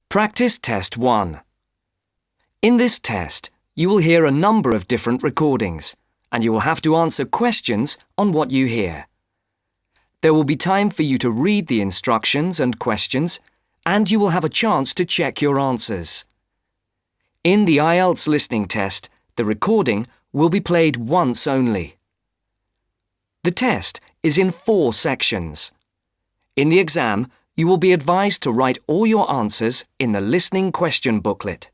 Practice Test 1. In this test, you will hear a number of different recordings, and you will have to answer questions on what you hear. There will be time for you to read the instructions and questions, and you will have a chance to check your answers. In the IELTS listening test, the recording will be played once only. The test is in 4 sections. In the exam, you will be advised to write all your answers in the listening question booklet.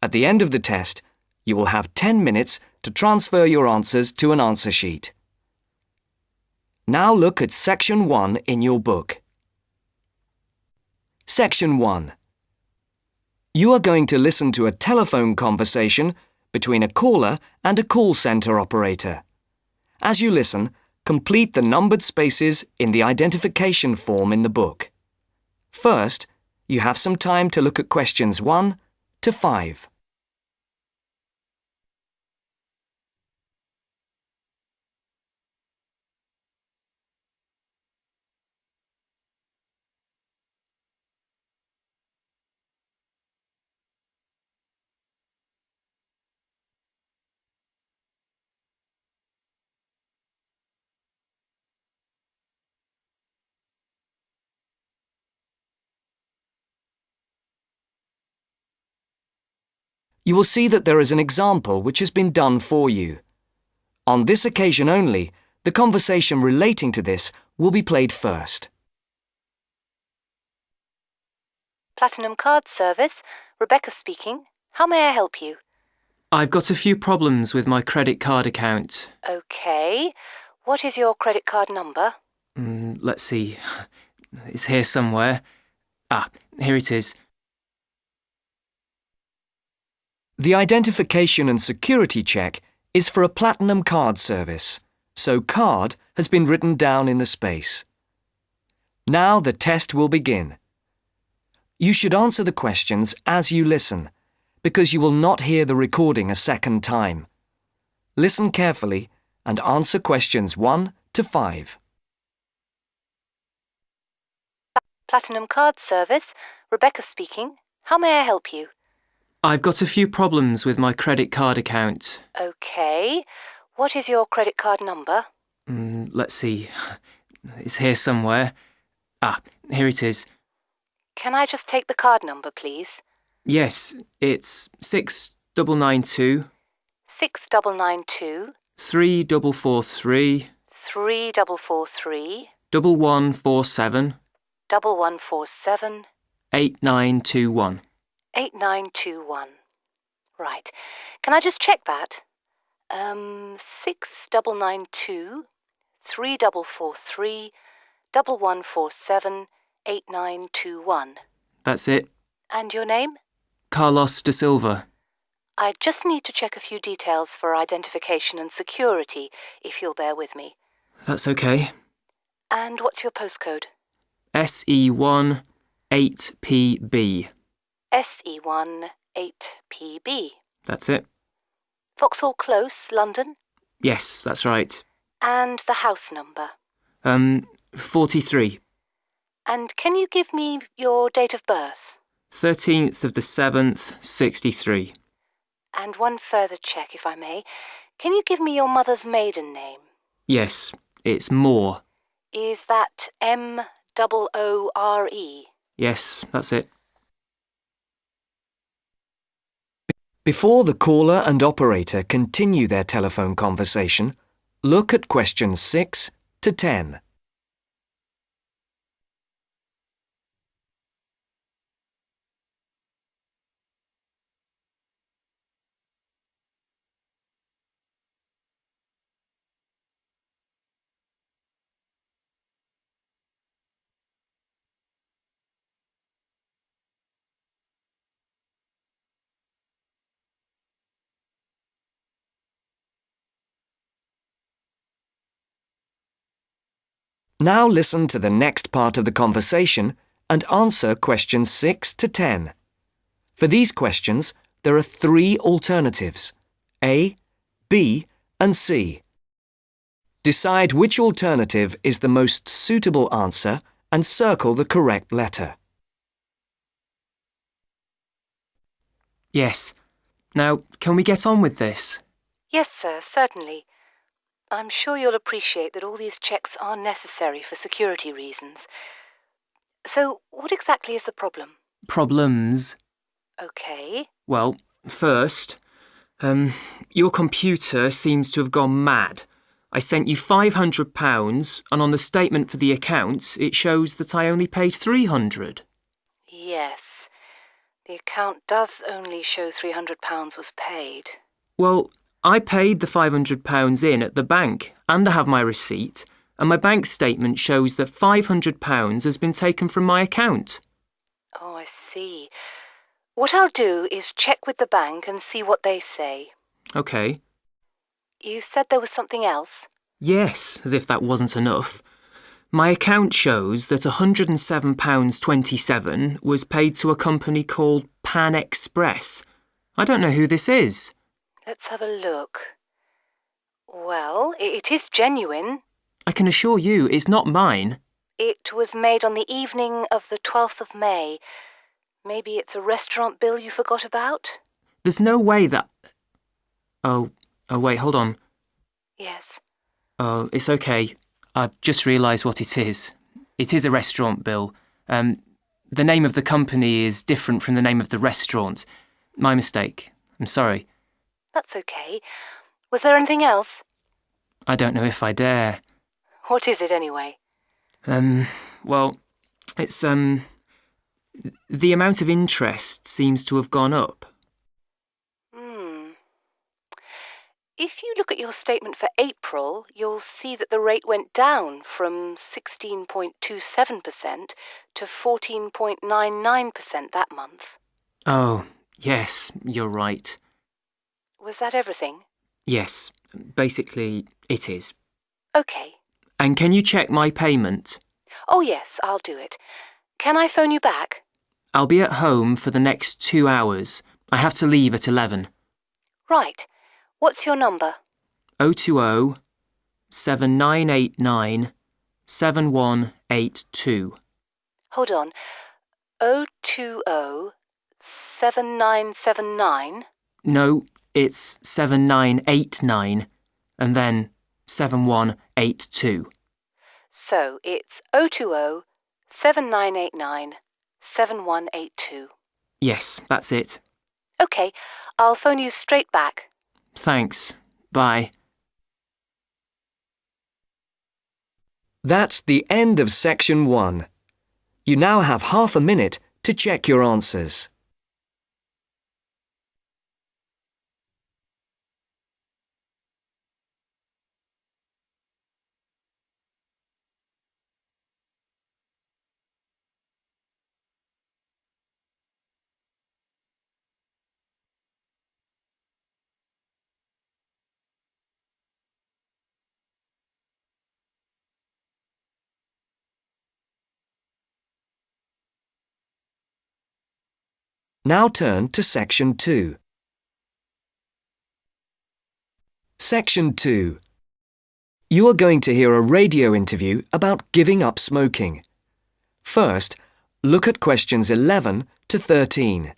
At the end of the test, you will have 10 minutes to transfer your answers to an answer sheet. Now look at Section 1 in your book. Section 1. You are going to listen to a telephone conversation between a caller and a call centre operator. As you listen, complete the numbered spaces in the identification form in the book. First, you have some time to look at questions 1 to 5. You will see that there is an example which has been done for you. On this occasion only, the conversation relating to this will be played first. Platinum Card Service, Rebecca speaking. How may I help you? I've got a few problems with my credit card account. Okay. What is your credit card number? Let's see. It's here somewhere. Here it is. The identification and security check is for a Platinum Card Service, so card has been written down in the space. Now the test will begin. You should answer the questions as you listen, because you will not hear the recording a second time. Listen carefully and answer questions 1 to 5. Platinum Card Service, Rebecca speaking. How may I help you? I've got a few problems with my credit card account. Okay. What is your credit card number? Let's see. It's here somewhere. Here it is. Can I just take the card number, please? Yes, it's 6992 6992 3443 3443 1147 1147 8921. 8921. Right. Can I just check that? 6992 3443 1147 8921. That's it. And your name? Carlos de Silva. I just need to check a few details for identification and security, if you'll bear with me. That's okay. And what's your postcode? SE1 8PB. SE1 8PB. That's it. Vauxhall Close, London? Yes, that's right. And the house number? 43. And can you give me your date of birth? 13th of the 7th, 63. And one further check, if I may. Can you give me your mother's maiden name? Yes, it's Moore. Is that Moore? Yes, that's it. Before the caller and operator continue their telephone conversation, look at questions 6 to 10. Now listen to the next part of the conversation and answer questions 6 to 10. For these questions, there are 3 alternatives: A, B, and C. Decide which alternative is the most suitable answer and circle the correct letter. Yes. Now, can we get on with this? Yes, sir, certainly. I'm sure you'll appreciate that all these checks are necessary for security reasons. So, what exactly is the problem? Problems? Okay. Well, first, your computer seems to have gone mad. I sent you £500, and on the statement for the account, it shows that I only paid £300. Yes. The account does only show £300 was paid. Well, I paid the £500 in at the bank, and I have my receipt, and my bank statement shows that £500 has been taken from my account. Oh, I see. What I'll do is check with the bank and see what they say. OK. You said there was something else? Yes, as if that wasn't enough. My account shows that £107.27 was paid to a company called Pan Express. I don't know who this is. Let's have a look. Well, it is genuine. I can assure you it's not mine. It was made on the evening of the 12th of May. Maybe it's a restaurant bill you forgot about? There's no way that... Oh, wait, hold on. Yes. Oh, it's OK. I've just realised what it is. It is a restaurant bill. The name of the company is different from the name of the restaurant. My mistake. I'm sorry. That's okay. Was there anything else? I don't know if I dare. What is it anyway? Well, it's, the amount of interest seems to have gone up. If you look at your statement for April, you'll see that the rate went down from 16.27% to 14.99% that month. Oh, yes, you're right. Was that everything? Yes, basically, it is. Okay. And can you check my payment? Oh, yes, I'll do it. Can I phone you back? I'll be at home for the next 2 hours. I have to leave at 11. Right. What's your number? 020 7989 7182. Hold on. 020 7979? No, it's 7989 and then 7182. So it's 020 7989 7182. Yes, that's it. Okay, I'll phone you straight back. Thanks. Bye. That's the end of section 1. You now have half a minute to check your answers. Now turn to section 2. Section 2. You are going to hear a radio interview about giving up smoking. First, look at questions 11 to 13.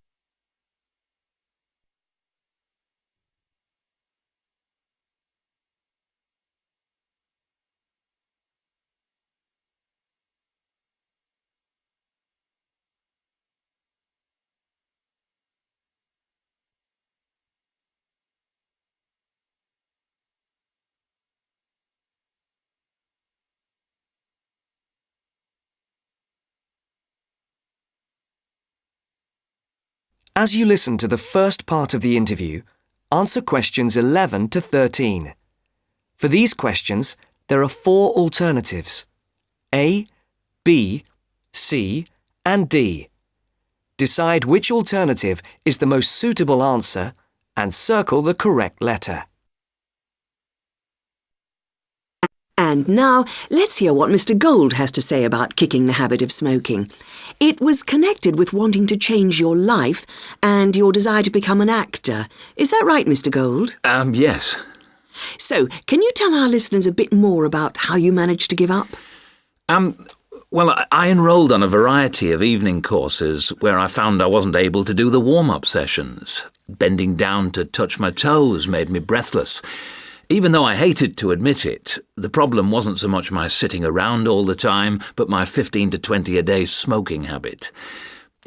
As you listen to the first part of the interview, answer questions 11 to 13. For these questions, there are 4 alternatives: A, B, C, and D. Decide which alternative is the most suitable answer and circle the correct letter. And now, let's hear what Mr. Gold has to say about kicking the habit of smoking. It was connected with wanting to change your life and your desire to become an actor. Is that right, Mr. Gold? Yes. So, can you tell our listeners a bit more about how you managed to give up? Well, I enrolled on a variety of evening courses where I found I wasn't able to do the warm-up sessions. Bending down to touch my toes made me breathless. Even though I hated to admit it, the problem wasn't so much my sitting around all the time, but my 15 to 20 a day smoking habit.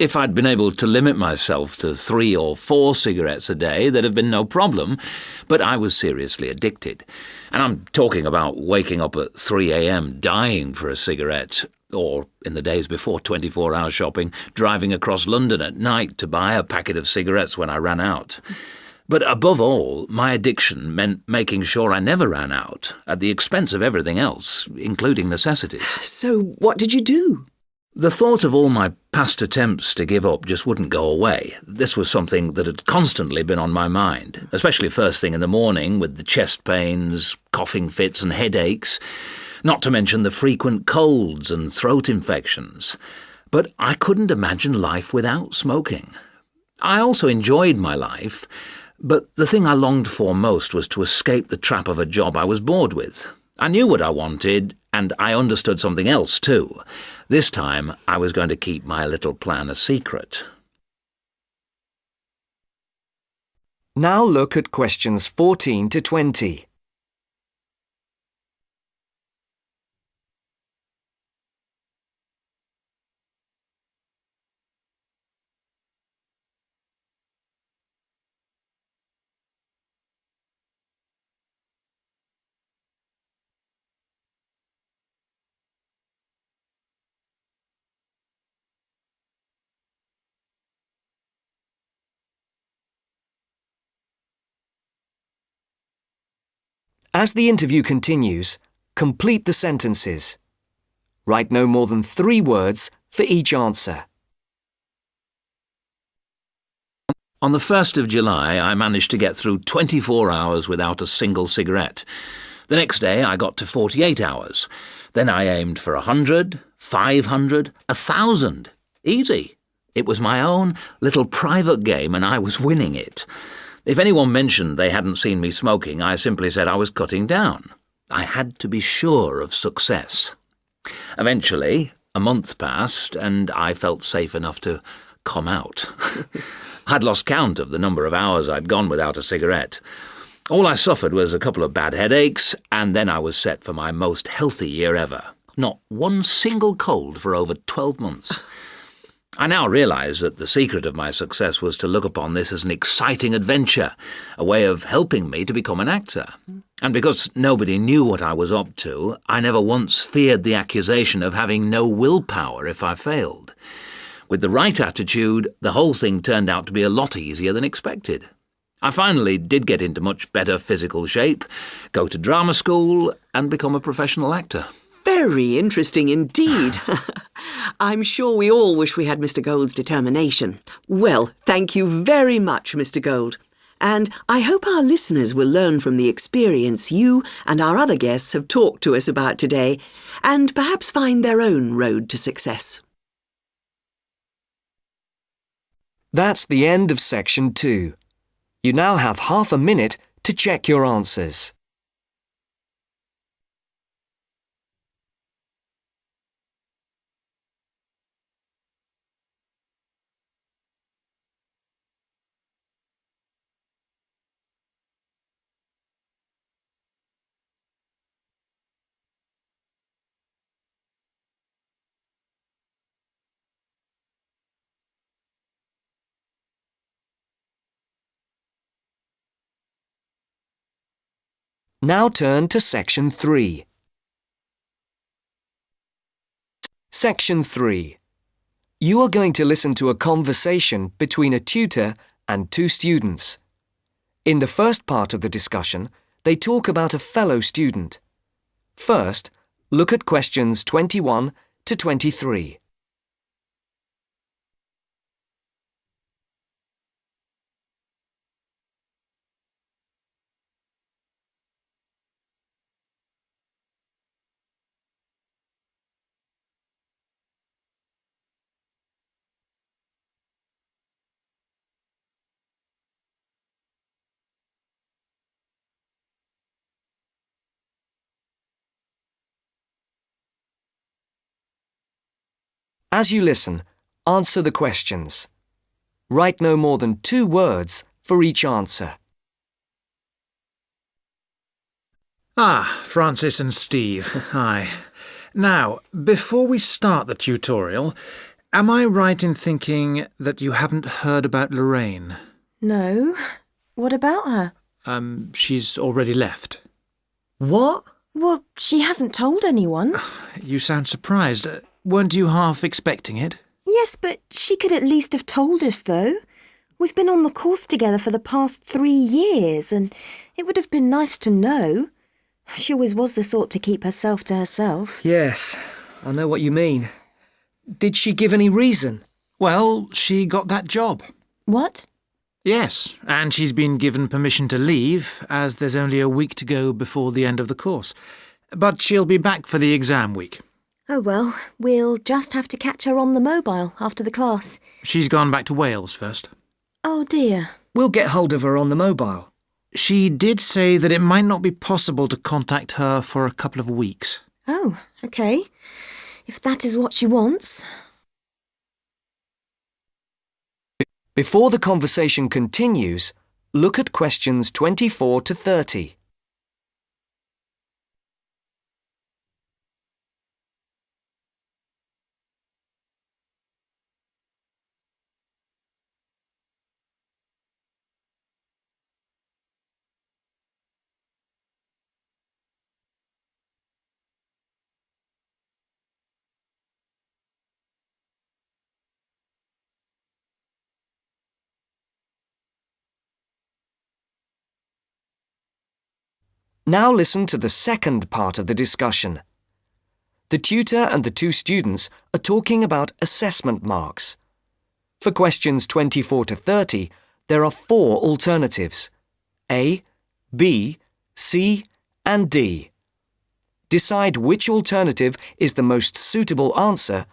If I'd been able to limit myself to 3 or 4 cigarettes a day, there'd have been no problem, but I was seriously addicted. And I'm talking about waking up at 3 a.m. dying for a cigarette, or, in the days before 24-hour shopping, driving across London at night to buy a packet of cigarettes when I ran out. But above all, my addiction meant making sure I never ran out, at the expense of everything else, including necessities. So what did you do? The thought of all my past attempts to give up just wouldn't go away. This was something that had constantly been on my mind, especially first thing in the morning with the chest pains, coughing fits and headaches, not to mention the frequent colds and throat infections. But I couldn't imagine life without smoking. I also enjoyed my life, but the thing I longed for most was to escape the trap of a job I was bored with. I knew what I wanted, and I understood something else too. This time, I was going to keep my little plan a secret. Now look at questions 14 to 20. As the interview continues, complete the sentences. Write no more than 3 words for each answer. On the 1st of July, I managed to get through 24 hours without a single cigarette. The next day, I got to 48 hours. Then I aimed for 100, 500, 1,000. Easy. It was my own little private game and I was winning it. If anyone mentioned they hadn't seen me smoking, I simply said I was cutting down. I had to be sure of success. Eventually, a month passed and I felt safe enough to come out. I'd lost count of the number of hours I'd gone without a cigarette. All I suffered was a couple of bad headaches, and then I was set for my most healthy year ever. Not one single cold for over 12 months. I now realise that the secret of my success was to look upon this as an exciting adventure, a way of helping me to become an actor. And because nobody knew what I was up to, I never once feared the accusation of having no willpower if I failed. With the right attitude, the whole thing turned out to be a lot easier than expected. I finally did get into much better physical shape, go to drama school, and become a professional actor. Very interesting indeed. I'm sure we all wish we had Mr. Gould's determination. Well, thank you very much, Mr. Gould. And I hope our listeners will learn from the experience you and our other guests have talked to us about today, and perhaps find their own road to success. That's the end of section 2. You now have half a minute to check your answers. Now turn to section 3. Section 3. You are going to listen to a conversation between a tutor and 2 students. In the first part of the discussion, they talk about a fellow student. First, look at questions 21 to 23. As you listen, answer the questions. Write no more than 2 words for each answer. Francis and Steve, hi. Now, before we start the tutorial, am I right in thinking that you haven't heard about Lorraine? No. What about her? She's already left. What? Well, she hasn't told anyone. You sound surprised. Weren't you half expecting it? Yes, but she could at least have told us, though. We've been on the course together for the past 3 years, and it would have been nice to know. She always was the sort to keep herself to herself. Yes, I know what you mean. Did she give any reason? Well, she got that job. What? Yes, and she's been given permission to leave, as there's only a week to go before the end of the course. But she'll be back for the exam week. Oh well, we'll just have to catch her on the mobile after the class. She's gone back to Wales first. Oh dear. We'll get hold of her on the mobile. She did say that it might not be possible to contact her for a couple of weeks. Oh, OK. If that is what she wants. Before the conversation continues, look at questions 24 to 30. Now listen to the second part of the discussion. The tutor and the 2 students are talking about assessment marks. For questions 24 to 30, there are 4 alternatives: A, B, C, and D. Decide which alternative is the most suitable answer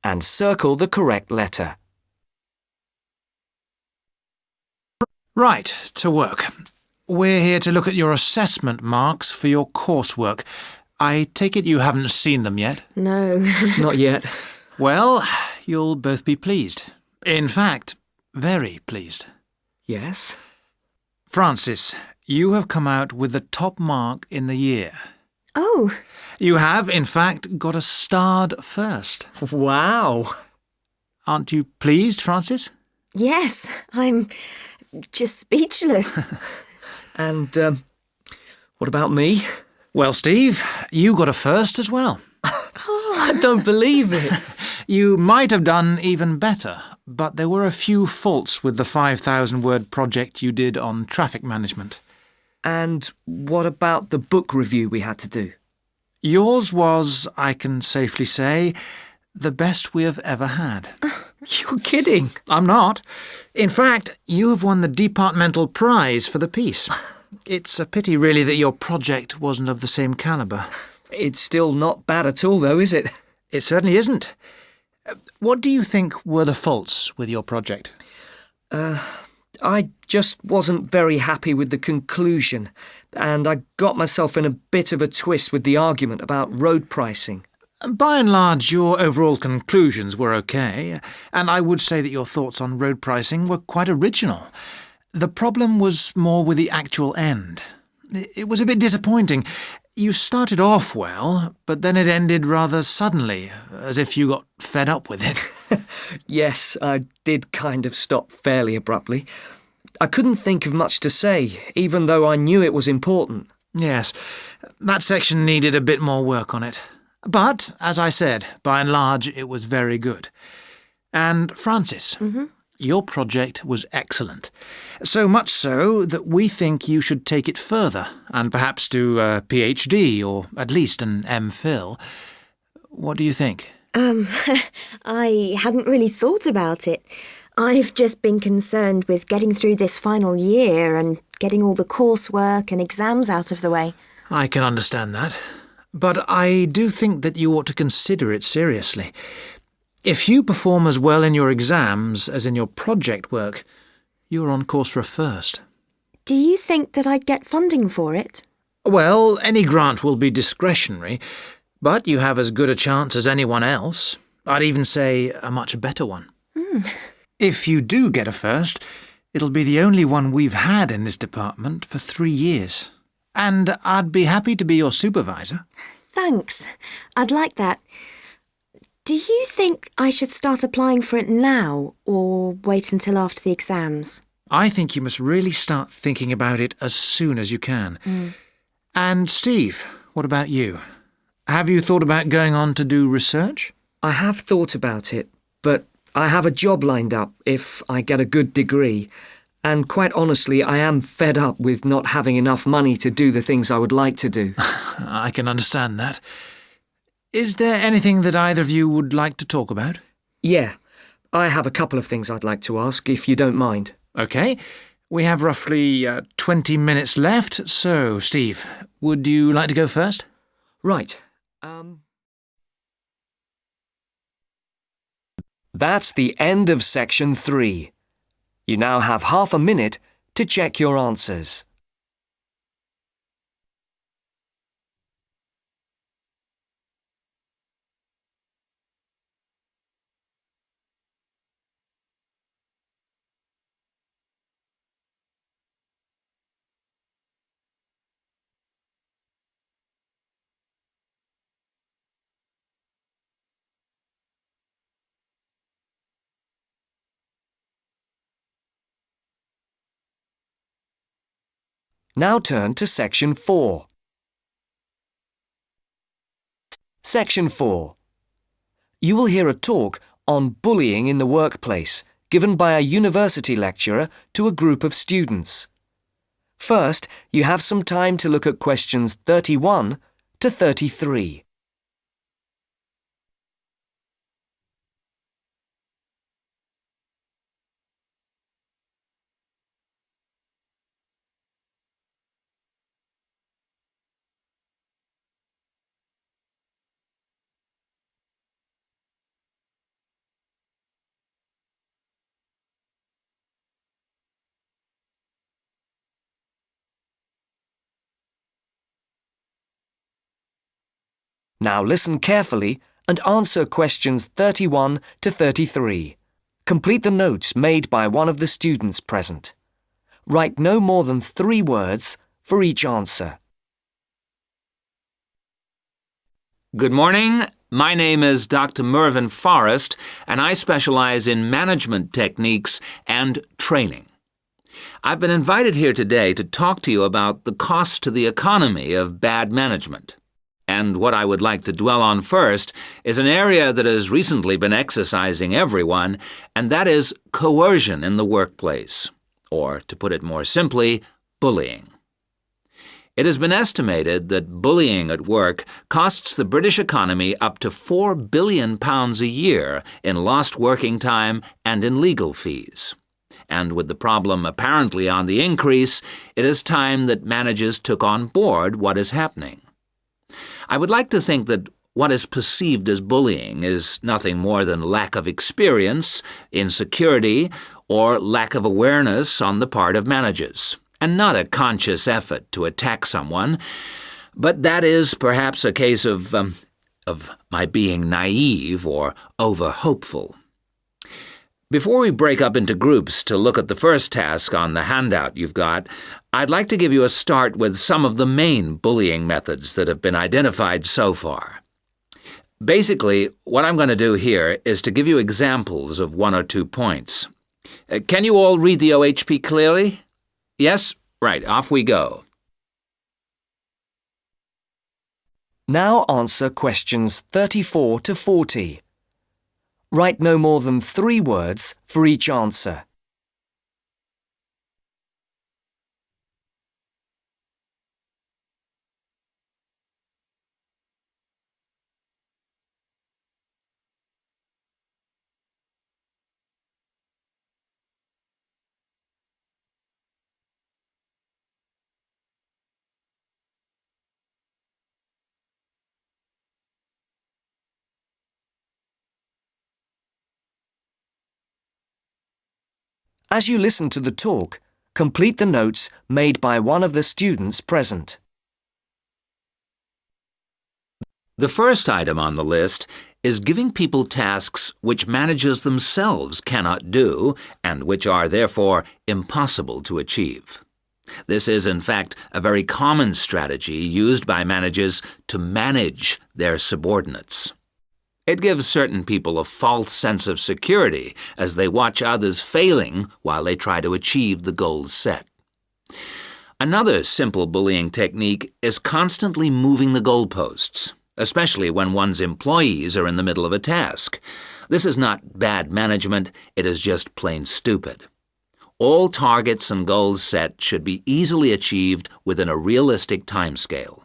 and circle the correct letter. Right, to work. We're here to look at your assessment marks for your coursework. I take it you haven't seen them yet? No. Not yet. Well, you'll both be pleased. In fact, very pleased. Yes? Francis, you have come out with the top mark in the year. Oh. You have, in fact, got a starred first. Wow! Aren't you pleased, Francis? Yes, I'm just speechless. And, what about me? Well, Steve, you got a first as well. I don't believe it. You might have done even better, but there were a few faults with the 5,000-word project you did on traffic management. And what about the book review we had to do? Yours was, I can safely say, the best we have ever had. You're kidding. I'm not. In fact, you have won the departmental prize for the piece. It's a pity, really, that your project wasn't of the same calibre. It's still not bad at all, though, is it? It certainly isn't. What do you think were the faults with your project? I just wasn't very happy with the conclusion, and I got myself in a bit of a twist with the argument about road pricing. By and large, your overall conclusions were okay, and I would say that your thoughts on road pricing were quite original. The problem was more with the actual end. It was a bit disappointing. You started off well, but then it ended rather suddenly, as if you got fed up with it. Yes, I did kind of stop fairly abruptly. I couldn't think of much to say, even though I knew it was important. Yes, that section needed a bit more work on it. But, as I said, by and large, it was very good. And, Francis, your project was excellent. So much so that we think you should take it further and perhaps do a PhD or at least an MPhil. What do you think? I hadn't really thought about it. I've just been concerned with getting through this final year and getting all the coursework and exams out of the way. I can understand that. But I do think that you ought to consider it seriously. If you perform as well in your exams as in your project work, you're on course for a first. Do you think that I'd get funding for it? Well, any grant will be discretionary, but you have as good a chance as anyone else. I'd even say a much better one. If you do get a first, it'll be the only one we've had in this department for 3 years. And I'd be happy to be your supervisor. Thanks. I'd like that. Do you think I should start applying for it now or wait until after the exams? I think you must really start thinking about it as soon as you can. And Steve, what about you? Have you thought about going on to do research? I have thought about it, but I have a job lined up if I get a good degree. And quite honestly, I am fed up with not having enough money to do the things I would like to do. I can understand that. Is there anything that either of you would like to talk about? Yeah, I have a couple of things I'd like to ask, if you don't mind. OK. We have roughly 20 minutes left. So, Steve, would you like to go first? Right. That's the end of section 3. You now have half a minute to check your answers. Now turn to section 4. Section 4. You will hear a talk on bullying in the workplace given by a university lecturer to a group of students. First, you have some time to look at questions 31 to 33. Now listen carefully and answer questions 31 to 33. Complete the notes made by one of the students present. Write no more than 3 words for each answer. Good morning. My name is Dr. Mervyn Forrest, and I specialize in management techniques and training. I've been invited here today to talk to you about the cost to the economy of bad management. And what I would like to dwell on first is an area that has recently been exercising everyone, and that is coercion in the workplace, or, to put it more simply, bullying. It has been estimated that bullying at work costs the British economy up to £4 billion a year in lost working time and in legal fees. And with the problem apparently on the increase, it is time that managers took on board what is happening. I would like to think that what is perceived as bullying is nothing more than lack of experience, insecurity, or lack of awareness on the part of managers, and not a conscious effort to attack someone. But that is perhaps a case of my being naive or over-hopeful. Before we break up into groups to look at the first task on the handout you've got, I'd like to give you a start with some of the main bullying methods that have been identified so far. Basically, what I'm going to do here is to give you examples of 1 or 2 points. Can you all read the OHP clearly? Yes? Right, off we go. Now answer questions 34 to 40. Write no more than 3 words for each answer. As you listen to the talk, complete the notes made by one of the students present. The first item on the list is giving people tasks which managers themselves cannot do and which are therefore impossible to achieve. This is, in fact, a very common strategy used by managers to manage their subordinates. It gives certain people a false sense of security as they watch others failing while they try to achieve the goals set. Another simple bullying technique is constantly moving the goalposts, especially when one's employees are in the middle of a task. This is not bad management, it is just plain stupid. All targets and goals set should be easily achieved within a realistic timescale.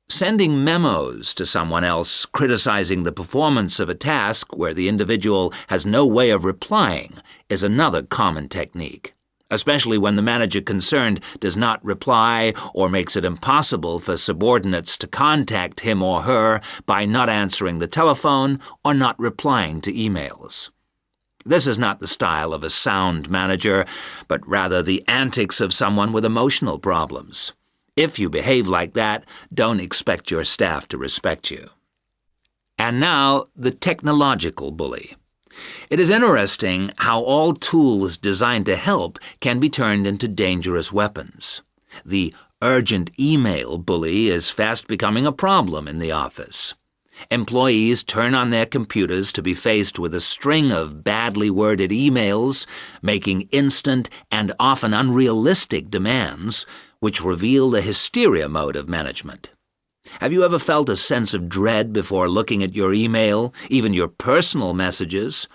Sending memos to someone else criticizing the performance of a task where the individual has no way of replying is another common technique, especially when the manager concerned does not reply or makes it impossible for subordinates to contact him or her by not answering the telephone or not replying to emails. This is not the style of a sound manager, but rather the antics of someone with emotional problems. If you behave like that, don't expect your staff to respect you. And now, the technological bully. It is interesting how all tools designed to help can be turned into dangerous weapons. The urgent email bully is fast becoming a problem in the office. Employees turn on their computers to be faced with a string of badly worded emails, making instant and often unrealistic demands, which reveal the hysteria mode of management. Have you ever felt a sense of dread before looking at your email, even your personal messages?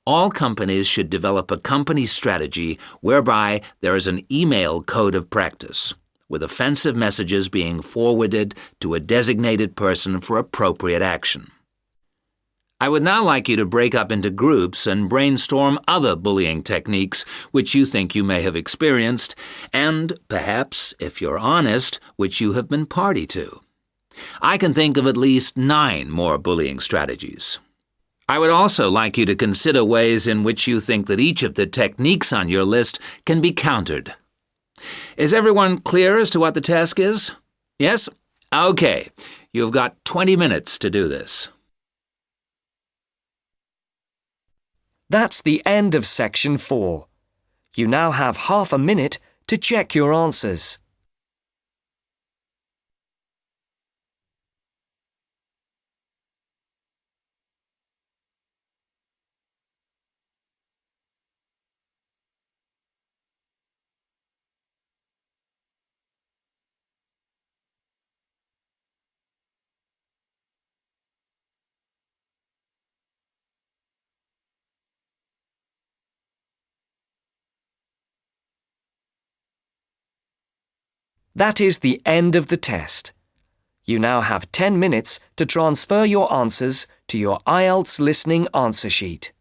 All companies should develop a company strategy whereby there is an email code of practice, with offensive messages being forwarded to a designated person for appropriate action. I would now like you to break up into groups and brainstorm other bullying techniques which you think you may have experienced, and perhaps, if you're honest, which you have been party to. I can think of at least 9 more bullying strategies. I would also like you to consider ways in which you think that each of the techniques on your list can be countered. Is everyone clear as to what the task is? Yes? Okay. You've got 20 minutes to do this. That's the end of section 4. You now have half a minute to check your answers. That is the end of the test. You now have 10 minutes to transfer your answers to your IELTS listening answer sheet.